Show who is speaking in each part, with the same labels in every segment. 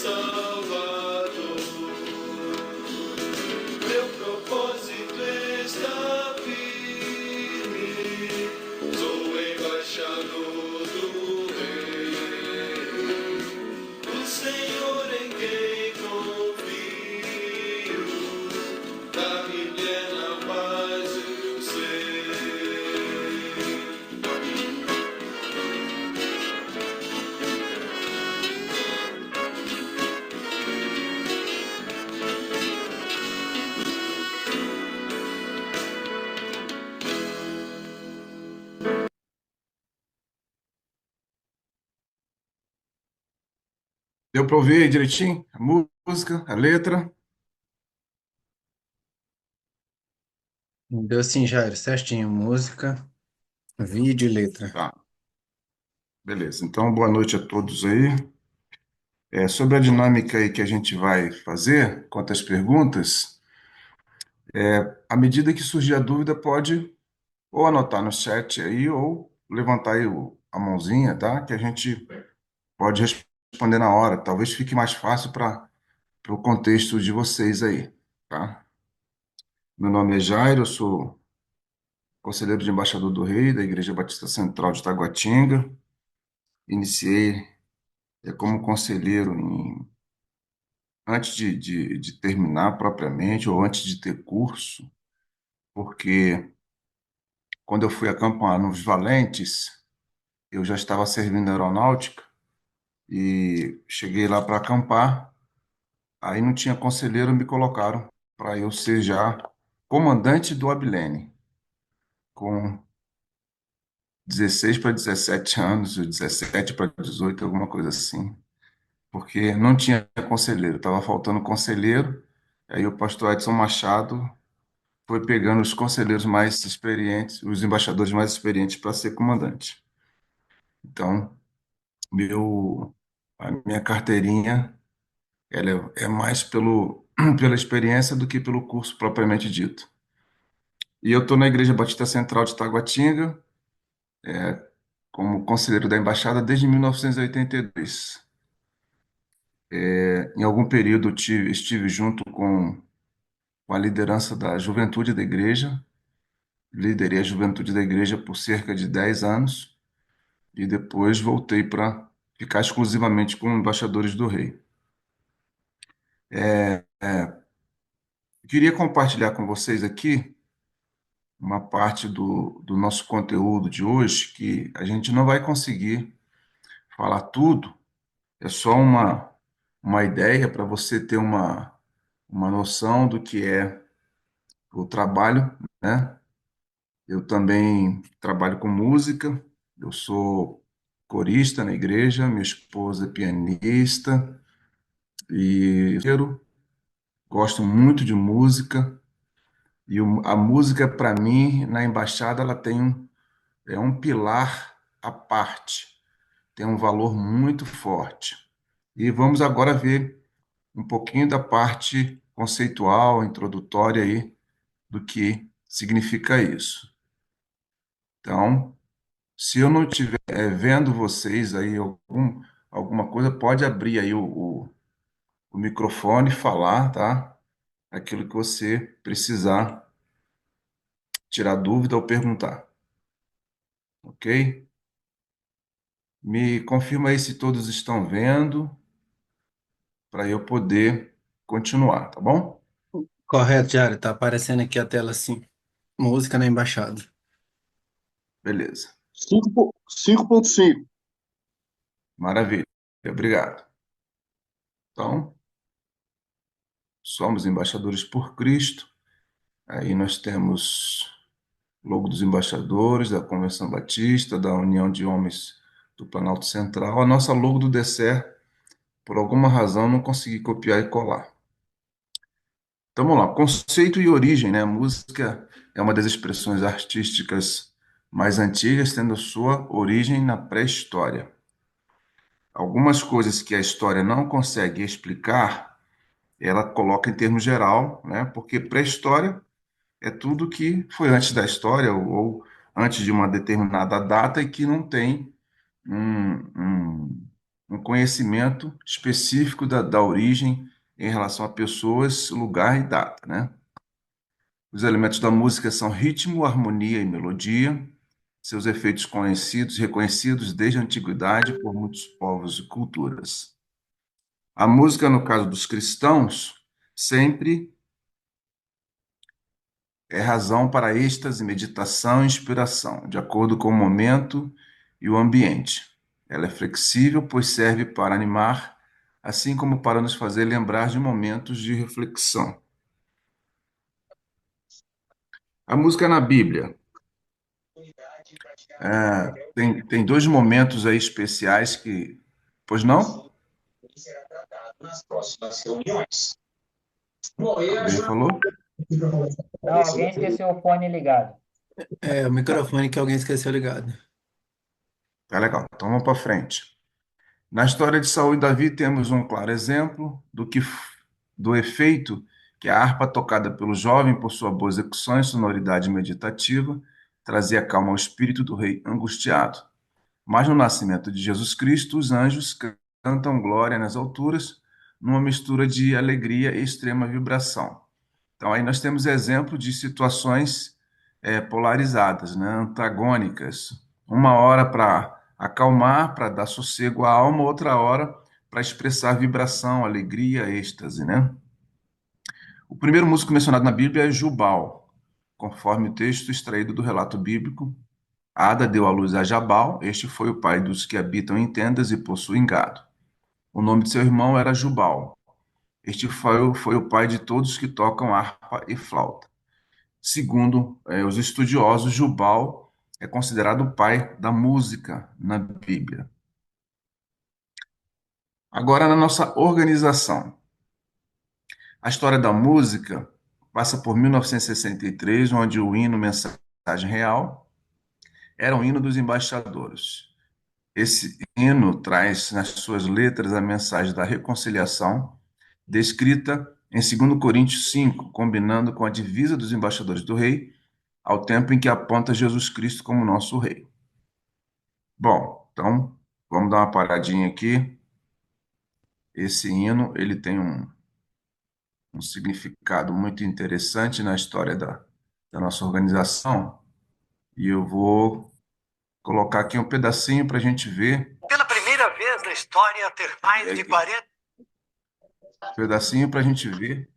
Speaker 1: Salvador. Meu propósito está firme, sou embaixador do Rei. O Senhor em quem confio, da-me plena paz eu sei.
Speaker 2: Deu para ouvir direitinho a música, a letra?
Speaker 3: Deu sim, Jair, certinho. Música, vídeo e letra.
Speaker 2: Tá, beleza. Então, boa noite a todos aí. Sobre a dinâmica aí que a gente vai fazer, quanto às perguntas, à medida que surgir a dúvida, pode ou anotar no chat aí, ou levantar aí a mãozinha, tá? Que a gente pode responder na hora. Talvez fique mais fácil para o contexto de vocês aí, tá? Meu nome é Jairo, eu sou conselheiro de embaixador do Rei da Igreja Batista Central de Taguatinga. Iniciei como conselheiro antes de terminar propriamente, ou antes de ter curso, porque quando eu fui acampar nos Valentes, eu já estava servindo na aeronáutica e cheguei lá para acampar, aí não tinha conselheiro, me colocaram para eu ser já comandante do Abilene, com 16 para 17 anos, ou 17 para 18, alguma coisa assim, porque não tinha conselheiro, estava faltando conselheiro, aí o pastor Edson Machado foi pegando os conselheiros mais experientes, os embaixadores mais experientes para ser comandante. Então, a minha carteirinha, ela é mais pela experiência do que pelo curso propriamente dito. E eu estou na Igreja Batista Central de Taguatinga, como conselheiro da embaixada desde 1982. Em algum período estive junto com a liderança da juventude da igreja, liderei a juventude da igreja por cerca de 10 anos, e depois voltei para ficar exclusivamente com embaixadores do rei. Queria compartilhar com vocês aqui uma parte do nosso conteúdo de hoje, que a gente não vai conseguir falar tudo, é só uma ideia para você ter uma noção do que é o trabalho, né? Eu também trabalho com música, eu sou corista na igreja, minha esposa é pianista e eu gosto muito de música. E a música, para mim, na embaixada, ela tem um pilar à parte, tem um valor muito forte. E vamos agora ver um pouquinho da parte conceitual, introdutória aí, do que significa isso. Então, se eu não estiver vendo vocês aí alguma coisa, pode abrir aí o microfone e falar, tá? Aquilo que você precisar tirar dúvida ou perguntar, ok? Me confirma aí se todos estão vendo, para eu poder continuar, tá bom?
Speaker 3: Correto, Jair, tá aparecendo aqui a tela assim. Música na embaixada.
Speaker 2: Beleza.
Speaker 4: 5.5.
Speaker 2: Maravilha. Obrigado. Então, somos embaixadores por Cristo. Aí nós temos o logo dos embaixadores, da Convenção Batista, da União de Homens do Planalto Central. A nossa logo do DCE, por alguma razão, não consegui copiar e colar. Então, vamos lá. Conceito e origem, né? A música é uma das expressões artísticas mais antigas, tendo sua origem na pré-história. Algumas coisas que a história não consegue explicar, ela coloca em termos geral, né? Porque pré-história é tudo que foi antes da história ou antes de uma determinada data e que não tem um, um, um conhecimento específico da origem em relação a pessoas, lugar e data, né? Os elementos da música são ritmo, harmonia e melodia, seus efeitos conhecidos, reconhecidos desde a antiguidade por muitos povos e culturas. A música, no caso dos cristãos, sempre é razão para êxtase, meditação e inspiração, de acordo com o momento e o ambiente. Ela é flexível, pois serve para animar, assim como para nos fazer lembrar de momentos de reflexão. A música na Bíblia. Tem dois momentos aí especiais que. Pois não?
Speaker 5: Nas próximas reuniões. Bom,
Speaker 2: Alguém falou?
Speaker 6: Não, alguém esqueceu o fone ligado.
Speaker 3: É, o microfone que alguém esqueceu ligado.
Speaker 2: Tá legal, então vamos para frente. Na história de Saul e Davi temos um claro exemplo do efeito que a harpa tocada pelo jovem por sua boa execução e sonoridade meditativa trazia calma ao espírito do rei angustiado. Mas no nascimento de Jesus Cristo, os anjos cantam glória nas alturas, numa mistura de alegria e extrema vibração. Então aí nós temos exemplo de situações polarizadas, né, antagônicas. Uma hora para acalmar, para dar sossego à alma, outra hora para expressar vibração, alegria, êxtase, né? O primeiro músico mencionado na Bíblia é Jubal, conforme o texto extraído do relato bíblico. Ada deu à luz a Jabal, este foi o pai dos que habitam em tendas e possuem gado. O nome de seu irmão era Jubal. Este foi o pai de todos que tocam harpa e flauta. Segundo os estudiosos, Jubal é considerado o pai da música na Bíblia. Agora, na nossa organização. A história da música passa por 1963, onde o hino Mensagem Real era um hino dos embaixadores. Esse hino traz nas suas letras a mensagem da reconciliação, descrita em 2 Coríntios 5, combinando com a divisa dos embaixadores do rei, ao tempo em que aponta Jesus Cristo como nosso rei. Bom, então vamos dar uma paradinha aqui. Esse hino ele tem um significado muito interessante na história da nossa organização, e eu vou colocar aqui um pedacinho para a gente ver.
Speaker 7: Pela primeira vez na história, ter mais de 40.
Speaker 2: Pedacinho para a gente ver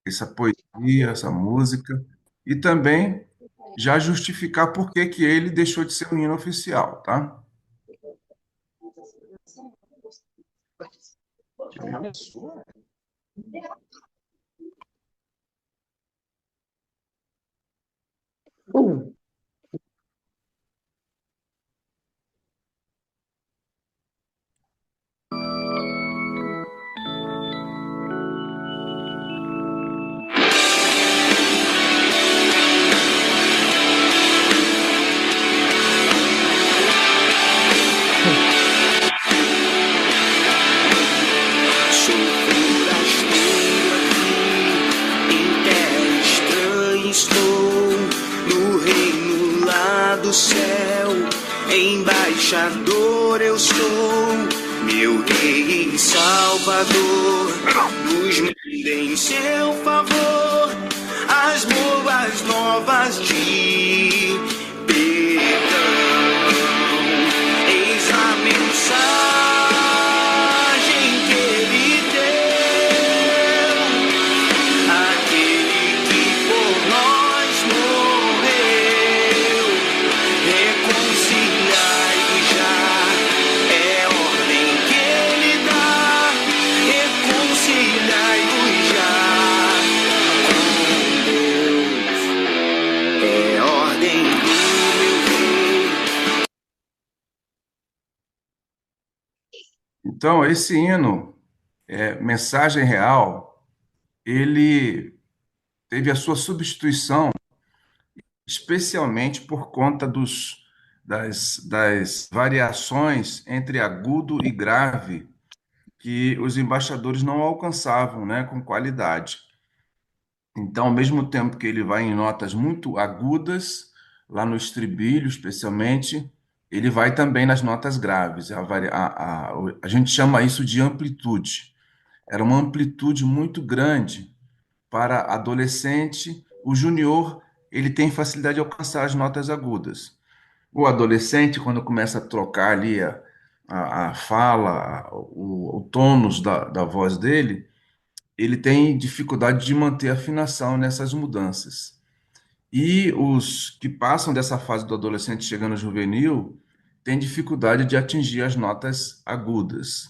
Speaker 2: essa poesia, essa música, e também já justificar por que que ele deixou de ser o hino oficial, tá?
Speaker 8: Sou forasteiro aqui em terra estranha estou, no reino lá do céu, embaixador eu sou, meu rei e salvador, nos manda em seu favor as boas novas de perdão. Eis a mensagem que ele deu, aquele que por nós morreu. Reconciliai-vos já, é ordem que ele dá. Reconciliai-vos já com Deus, é ordem do meu rei.
Speaker 2: Então, esse hino, Mensagem Real, ele teve a sua substituição especialmente por conta das variações entre agudo e grave que os embaixadores não alcançavam, né, com qualidade. Então, ao mesmo tempo que ele vai em notas muito agudas, lá no estribilho especialmente, ele vai também nas notas graves. A gente chama isso de amplitude. Era uma amplitude muito grande para adolescente. O junior, ele tem facilidade de alcançar as notas agudas. O adolescente, quando começa a trocar ali a fala, o tônus da voz dele, ele tem dificuldade de manter a afinação nessas mudanças. E os que passam dessa fase do adolescente chegando ao juvenil têm dificuldade de atingir as notas agudas.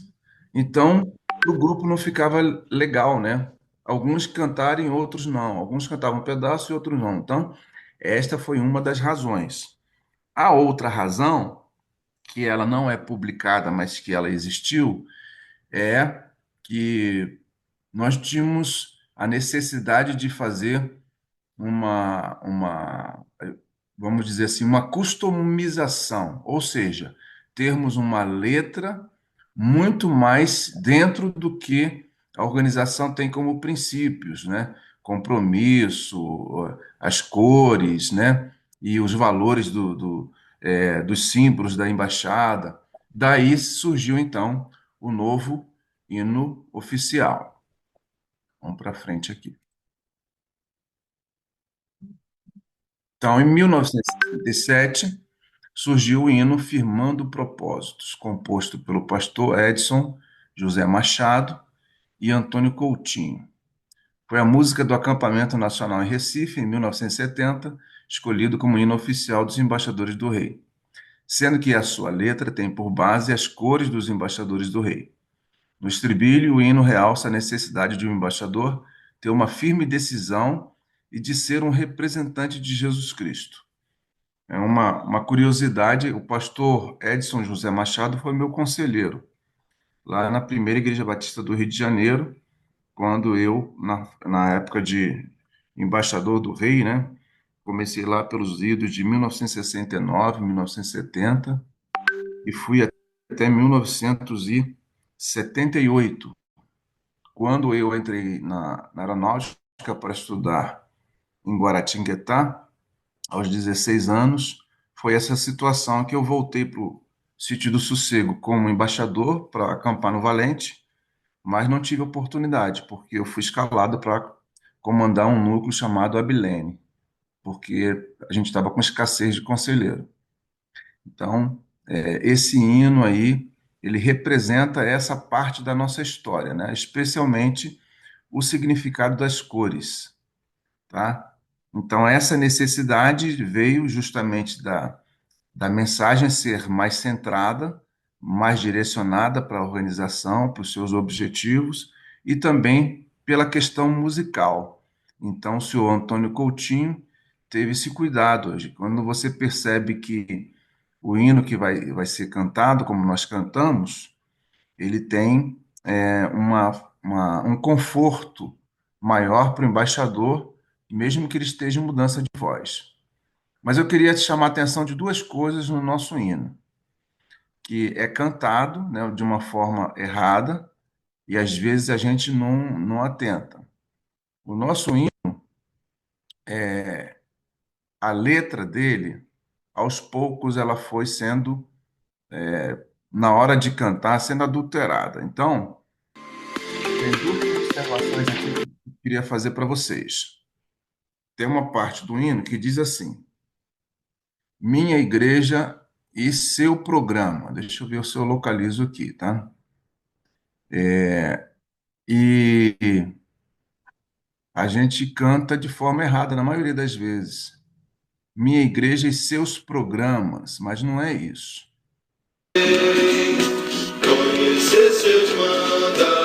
Speaker 2: Então, o grupo não ficava legal, né? Alguns cantarem, outros não. Alguns cantavam um pedaço e outros não. Então, esta foi uma das razões. A outra razão, que ela não é publicada, mas que ela existiu, é que nós tínhamos a necessidade de fazer vamos dizer assim, uma customização, ou seja, termos uma letra muito mais dentro do que a organização tem como princípios, né? Compromisso, as cores, né? E os valores dos símbolos da embaixada. Daí surgiu, então, o novo hino oficial. Vamos para frente aqui. Então, em 1967, surgiu o hino Firmando Propósitos, composto pelo pastor Edson José Machado e Antônio Coutinho. Foi a música do Acampamento Nacional em Recife, em 1970, escolhido como hino oficial dos embaixadores do rei, sendo que a sua letra tem por base as cores dos embaixadores do rei. No estribilho, o hino realça a necessidade de um embaixador ter uma firme decisão e de ser um representante de Jesus Cristo. É uma curiosidade, o pastor Edson José Machado foi meu conselheiro, lá na primeira Igreja Batista do Rio de Janeiro, quando eu, na época de embaixador do rei, né, comecei lá pelos idos de 1969, 1970, e fui até 1978, quando eu entrei na aeronáutica para estudar em Guaratinguetá, aos 16 anos, foi essa situação que eu voltei para o Sítio do Sossego como embaixador para acampar no Valente, mas não tive oportunidade, porque eu fui escalado para comandar um núcleo chamado Abilene, porque a gente estava com escassez de conselheiro. Então, esse hino aí, ele representa essa parte da nossa história, né? Especialmente o significado das cores, tá? Então, essa necessidade veio justamente da mensagem ser mais centrada, mais direcionada para a organização, para os seus objetivos, e também pela questão musical. Então, o senhor Antônio Coutinho teve esse cuidado hoje. Quando você percebe que o hino que vai ser cantado, como nós cantamos, ele tem um conforto maior para o embaixador, mesmo que ele esteja em mudança de voz. Mas eu queria te chamar a atenção de duas coisas no nosso hino, que é cantado, né, de uma forma errada e às vezes a gente não atenta. O nosso hino, a letra dele, aos poucos ela foi sendo, na hora de cantar, sendo adulterada. Então, tem duas observações aqui que eu queria fazer para vocês. Tem uma parte do hino que diz assim: Minha igreja e seu programa. Deixa eu ver se eu localizo aqui, tá? E a gente canta de forma errada na maioria das vezes. Minha igreja e seus programas, mas não é isso.
Speaker 1: Conhecer seus mandamentos.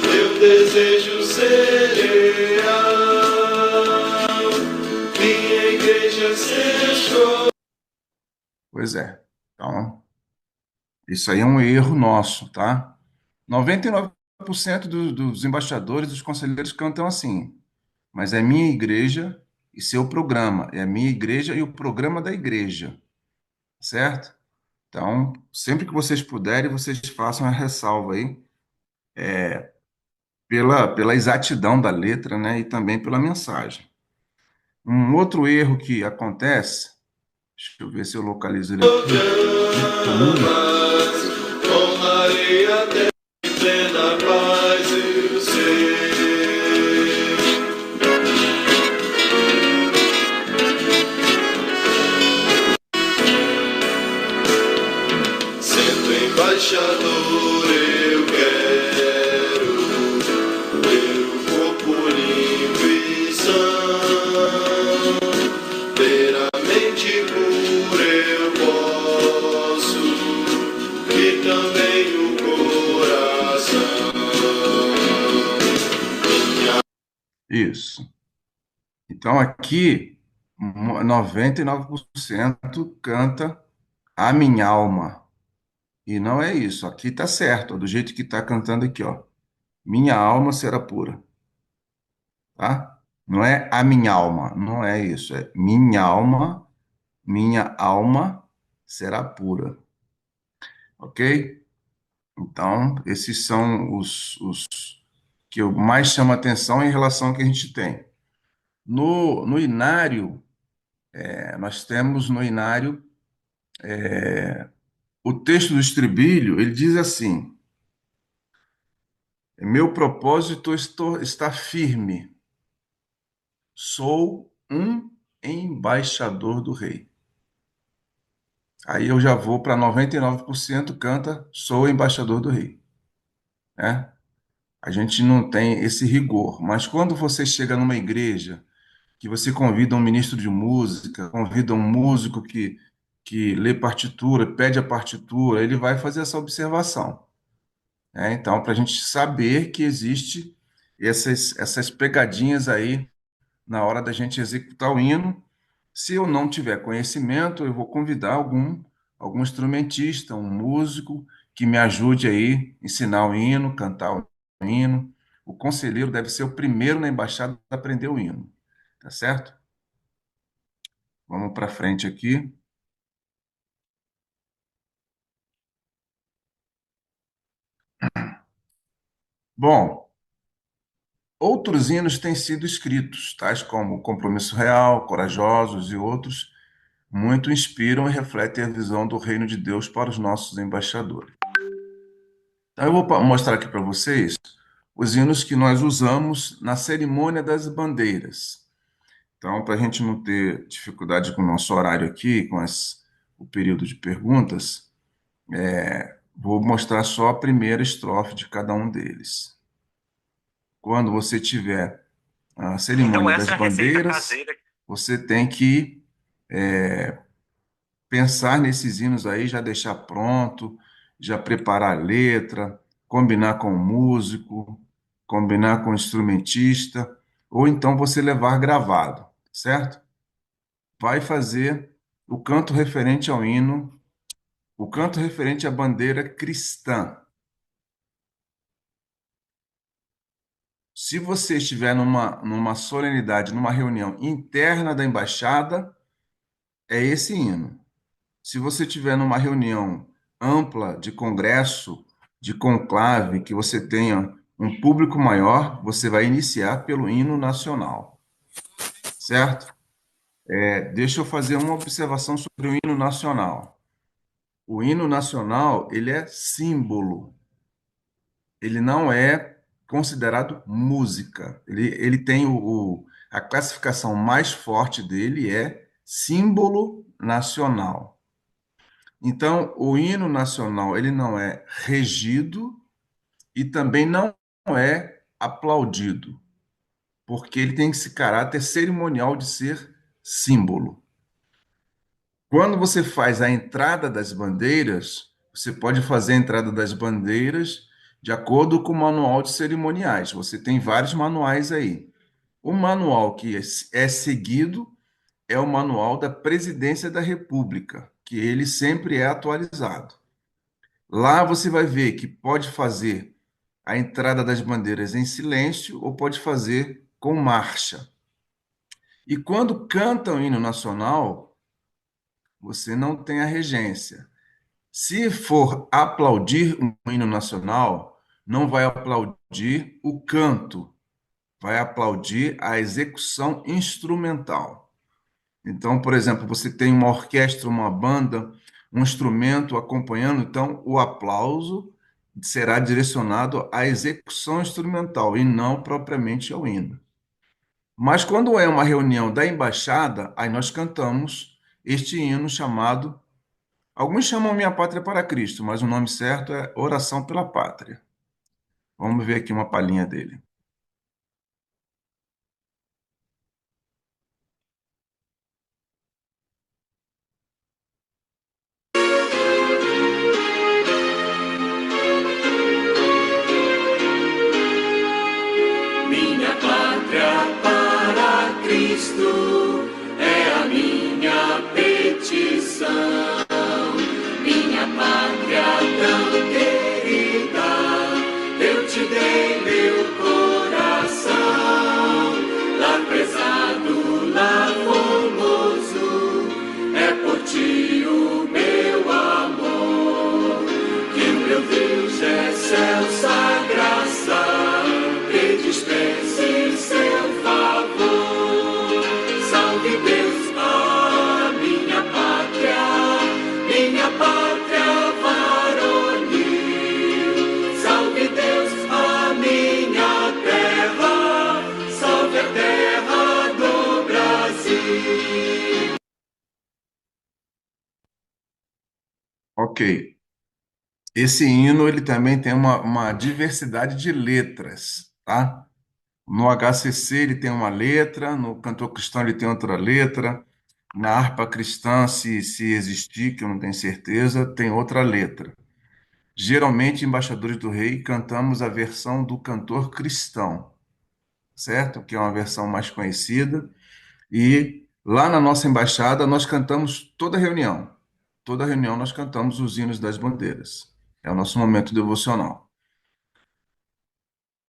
Speaker 1: Eu desejo ser leal, minha igreja ser.
Speaker 2: Pois é. Então, isso aí é um erro nosso, tá? 99% dos embaixadores, dos conselheiros cantam assim, mas é minha igreja e seu programa, é a minha igreja e o programa da igreja, certo? Então, sempre que vocês puderem, vocês façam a ressalva aí, pela exatidão da letra, né, e também pela mensagem. Um outro erro que acontece, deixa eu ver se eu localizo ele aqui.
Speaker 1: Com Maria até em plena paz eu sei. Sendo embaixador eu quero ver o corpo limpo e são, ter a mente pura eu posso, e também o coração.
Speaker 2: Isso. Então, aqui, 99% canta a minha alma. E não é isso. Aqui está certo, ó, do jeito que está cantando aqui, ó. Minha alma será pura, tá? Não é a minha alma, não é isso. É minha alma será pura, ok? Então, esses são os que eu mais chamo a atenção em relação ao que a gente tem. No inário, nós temos no inário o texto do estribilho, ele diz assim: meu propósito está firme, sou um embaixador do rei. Aí eu já vou para 99% canta, sou embaixador do rei, né? A gente não tem esse rigor, mas quando você chega numa igreja, que você convida um ministro de música, convida um músico que lê partitura, pede a partitura, ele vai fazer essa observação, né? Então, para a gente saber que existe essas pegadinhas aí na hora da gente executar o hino. Se eu não tiver conhecimento, eu vou convidar algum instrumentista, um músico que me ajude aí, ensinar o hino, cantar o hino. O conselheiro deve ser o primeiro na embaixada a aprender o hino, tá certo? Vamos para frente aqui. Bom, outros hinos têm sido escritos, tais como Compromisso Real, Corajosos e outros, muito inspiram e refletem a visão do reino de Deus para os nossos embaixadores. Então, eu vou mostrar aqui para vocês os hinos que nós usamos na cerimônia das bandeiras. Então, para a gente não ter dificuldade com o nosso horário aqui, com o período de perguntas, vou mostrar só a primeira estrofe de cada um deles. Quando você tiver a cerimônia das bandeiras, você tem que pensar nesses hinos aí, já deixar pronto, já preparar a letra, combinar com o músico, combinar com o instrumentista, ou então você levar gravado, certo? Vai fazer o canto referente ao hino, o canto referente à bandeira cristã. Se você estiver numa solenidade, numa reunião interna da embaixada, é esse hino. Se você estiver numa reunião ampla de congresso, de conclave, que você tenha um público maior, você vai iniciar pelo hino nacional, certo? Deixa eu fazer uma observação sobre o hino nacional. O hino nacional, ele é símbolo. Ele não é considerado música. Ele tem a classificação mais forte dele é símbolo nacional. Então, o hino nacional, ele não é regido e também não é aplaudido, porque ele tem esse caráter cerimonial de ser símbolo. Quando você faz a entrada das bandeiras, você pode fazer a entrada das bandeiras de acordo com o manual de cerimoniais. Você tem vários manuais aí. O manual que é seguido é o manual da Presidência da República, que ele sempre é atualizado. Lá você vai ver que pode fazer a entrada das bandeiras em silêncio ou pode fazer com marcha. E quando canta o hino nacional, você não tem a regência. Se for aplaudir um hino nacional, não vai aplaudir o canto, vai aplaudir a execução instrumental. Então, por exemplo, você tem uma orquestra, uma banda, um instrumento acompanhando, então o aplauso será direcionado à execução instrumental e não propriamente ao hino. Mas quando é uma reunião da embaixada, aí nós cantamos este hino chamado, alguns chamam Minha Pátria para Cristo, mas o nome certo é Oração pela Pátria. Vamos ver aqui uma palhinha dele.
Speaker 8: Minha pátria para Cristo é a minha petição. Minha pátria tão querida, eu te dei meu coração. Lá prezado, lá formoso, é por ti o meu amor. Que o meu Deus é excelsa graça, que dispense seu favor. Salve Deus, a minha pátria varonil. Salve Deus, a minha terra, salve a terra do Brasil.
Speaker 2: Ok. Esse hino ele também tem uma diversidade de letras, tá? No HCC ele tem uma letra, no cantor cristão ele tem outra letra, na harpa cristã, se existir, que eu não tenho certeza, tem outra letra. Geralmente, embaixadores do rei, cantamos a versão do cantor cristão, certo? Que é uma versão mais conhecida. E lá na nossa embaixada nós cantamos toda reunião. Toda reunião nós cantamos os hinos das bandeiras. É o nosso momento devocional.